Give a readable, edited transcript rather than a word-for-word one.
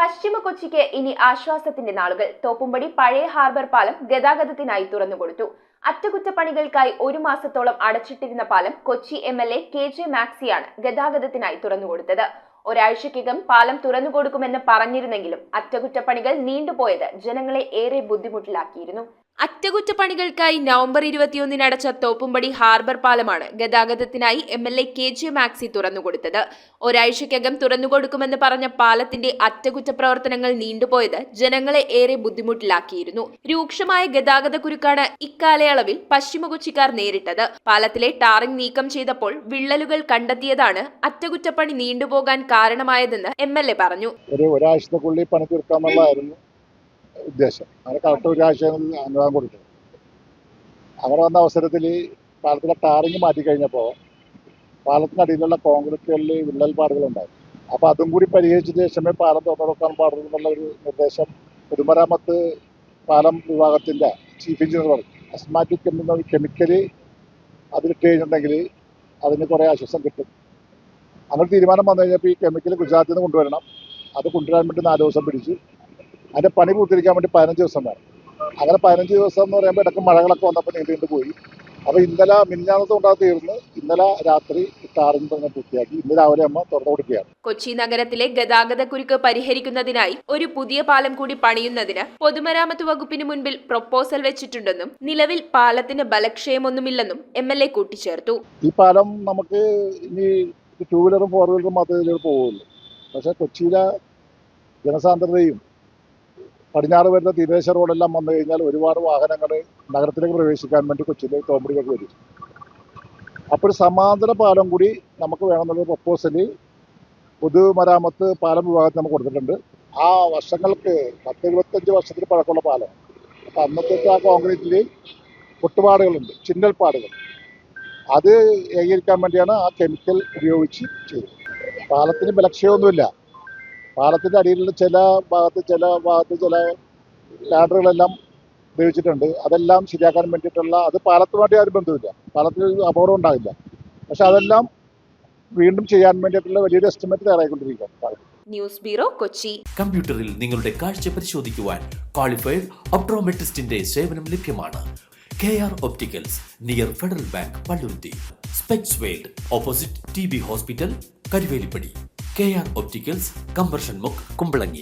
പശ്ചിമ കൊച്ചിക്ക് ഇനി ആശ്വാസത്തിന്റെ നാളുകൾ. തോപ്പുംപടി പഴയ ഹാർബർ പാലം ഗതാഗതത്തിനായി തുറന്നുകൊടുത്തു. അറ്റകുറ്റപ്പണികൾക്കായി 1 മാസത്തോളം അടച്ചിട്ടിരുന്ന പാലം കൊച്ചി MLA KJ മാക്സിയാണ് ഗതാഗതത്തിനായി തുറന്നുകൊടുത്തത്. ഒരാഴ്ചയ്ക്കകം പാലം തുറന്നുകൊടുക്കുമെന്ന് പറഞ്ഞിരുന്നെങ്കിലും അറ്റകുറ്റപ്പണികൾ നീണ്ടുപോയത് ജനങ്ങളെ ഏറെ ബുദ്ധിമുട്ടിലാക്കിയിരുന്നു. അറ്റകുറ്റപ്പണികൾക്കായി നവംബർ 21 അടച്ച തോപ്പുംപടി ഹാർബർ പാലമാണ് ഗതാഗതത്തിനായി MLA KJ മാക്സി തുറന്നുകൊടുത്തത്. ഒരാഴ്ചയ്ക്കകം തുറന്നുകൊടുക്കുമെന്ന് പറഞ്ഞ പാലത്തിന്റെ അറ്റകുറ്റപ്രവർത്തനങ്ങൾ നീണ്ടുപോയത് ജനങ്ങളെ ഏറെ ബുദ്ധിമുട്ടിലാക്കിയിരുന്നു. രൂക്ഷമായ ഗതാഗതക്കുരുക്കാണ് ഇക്കാലയളവിൽ പശ്ചിമ കൊച്ചിക്കാർ നേരിട്ടത്. പാലത്തിലെ ടാറിംഗ് നീക്കം ചെയ്തപ്പോൾ വിള്ളലുകൾ കണ്ടെത്തിയതാണ് അറ്റകുറ്റപ്പണി നീണ്ടുപോകാൻ കാരണമായതെന്ന് MLA പറഞ്ഞു. ഒരാഴ്ചക്കുള്ളിൽ പണി തീർക്കാമെന്നുള്ളതായിരുന്നു ഉദ്ദേശം. അങ്ങനെ കറക്റ്റ് ഒരാഴ്ച അനുവാദം കൊടുത്തു. അങ്ങനെ വന്ന അവസരത്തിൽ പാലത്തിലെ ടാറിങ് മാറ്റിക്കഴിഞ്ഞപ്പോൾ പാലത്തിനടിയിലുള്ള കോൺക്രീറ്റുകളിൽ വിള്ളൽ പാടുകളുണ്ടായി. അപ്പോൾ അതും കൂടി പരിഹരിച്ച ശേഷമേ പാലം തുറന്നെടുക്കാൻ പാടുള്ളൂ എന്നുള്ള ഒരു നിർദ്ദേശം പൊതുമരാമത്ത് പാലം വിഭാഗത്തിൻ്റെ ചീഫ് എഞ്ചിനീയർ പറഞ്ഞു. അസ്മാറ്റിക് എന്ന കെമിക്കല് അതിലിട്ട് കഴിഞ്ഞിട്ടുണ്ടെങ്കിൽ അതിന് കുറേ ആശ്വാസം കിട്ടും. അങ്ങനെ തീരുമാനം വന്നു കഴിഞ്ഞപ്പോൾ ഈ കെമിക്കൽ ഗുജറാത്തിൽ നിന്ന് കൊണ്ടുവരണം. അത് കൊണ്ടുവരാൻ വേണ്ടി 4 ദിവസം പിടിച്ചു. അതിൻ്റെ പണി പൂർത്തീകരിക്കാൻ വേണ്ടി 15 ദിവസം വേണം. അങ്ങനെ 15 ദിവസം എന്ന് പറയുമ്പോൾ ഇടയ്ക്ക് മഴകളൊക്കെ വന്നപ്പോൾ നീണ്ടു പോയി. അപ്പോൾ ഇന്നലെ മിനിഞ്ഞാന്നത്തെ ഉണ്ടാകെ തീർന്ന് ഇന്നലെ രാത്രി ടാറിങ് തന്നെ പൂർത്തിയാക്കി. ഇന്ന് രാവിലെ അമ്മ തുറന്നു കൊടുക്കുകയാണ്. കൊച്ചി നഗരത്തിലെ ഗതാഗതക്കുരുക്ക് പരിഹരിക്കുന്നതിനായി ഒരു പുതിയ പാലം കൂടി പണിയുന്നതിന് പൊതുമരാമത്ത് വകുപ്പിന് മുൻപിൽ പ്രൊപ്പോസൽ വെച്ചിട്ടുണ്ടെന്നും നിലവിൽ പാലത്തിന് ബലക്ഷയമൊന്നുമില്ലെന്നും MLA കൂട്ടിച്ചേർത്തു. ഈ പാലം നമുക്ക് ഇനി 2 വീലറും 4 വീലറും മാത്രമേ ഇതിൽ പോവുള്ളൂ. പക്ഷേ കൊച്ചിയിലെ ജനസാന്ദ്രതയും പടിഞ്ഞാറ് വരുന്ന തീരദേശ റോഡെല്ലാം വന്നു കഴിഞ്ഞാൽ ഒരുപാട് വാഹനങ്ങൾ നഗരത്തിലേക്ക് പ്രവേശിക്കാൻ വേണ്ടി കൊച്ചിയിലേക്ക് തോമ്പടിയിലേക്ക് വരും. അപ്പോൾ സമാന്തര പാലം കൂടി നമുക്ക് വേണമെന്നുള്ള പ്രപ്പോസൽ പൊതുമരാമത്ത് പാലം വിഭാഗത്തിൽ നമുക്ക് കൊടുത്തിട്ടുണ്ട്. ആ വർഷങ്ങൾക്ക് 10-25 വർഷത്തിന് പഴക്കമുള്ള പാലം. അപ്പം അന്നത്തെ ആ കോൺക്രീറ്റിൽ പൊട്ടുപാടുകളുണ്ട്, ചിന്നൽപ്പാടുകൾ. അത് ഏകീകരിക്കാൻ വേണ്ടിയാണ് ആ കെമിക്കൽ ഉപയോഗിച്ച് ചെയ്തത്. പാലത്തിന് ബലക്ഷയമൊന്നുമില്ല. പാലത്തിൻ്റെ അടിയിലുള്ള ചില ഭാഗത്ത് ചില ലാഡറുകളെല്ലാം ഉപയോഗിച്ചിട്ടുണ്ട്. അതെല്ലാം ശരിയാക്കാൻ വേണ്ടിയിട്ടുള്ള അത് പാലത്തുമായിട്ട് ആരും ബന്ധമില്ല. പാലത്തിൽ അപകടം ഉണ്ടാകില്ല. പക്ഷെ അതെല്ലാം വീണ്ടും ചെയ്യാൻ വേണ്ടിയിട്ടുള്ള വലിയൊരു എസ്റ്റിമേറ്റ് തയ്യാറായിക്കൊണ്ടിരിക്കുകയാണ്. News bureau, Kochi. കമ്പ്യൂട്ടറിൽ നിങ്ങളുടെ കാഴ്ച പരിശോധിക്കുവാൻ ക്വാളിഫൈഡ് ഒപ്ട്രോമെട്രിസ്റ്റിന്റെ സേവനം ലഭ്യമാണ്. KR opticals, near Federal Bank, Palluruthy. Specs world, opposite TB hospital, Karuvelippady. KR opticals, കമ്പർഷൻ മുക്ക്, കുമ്പളങ്ങി.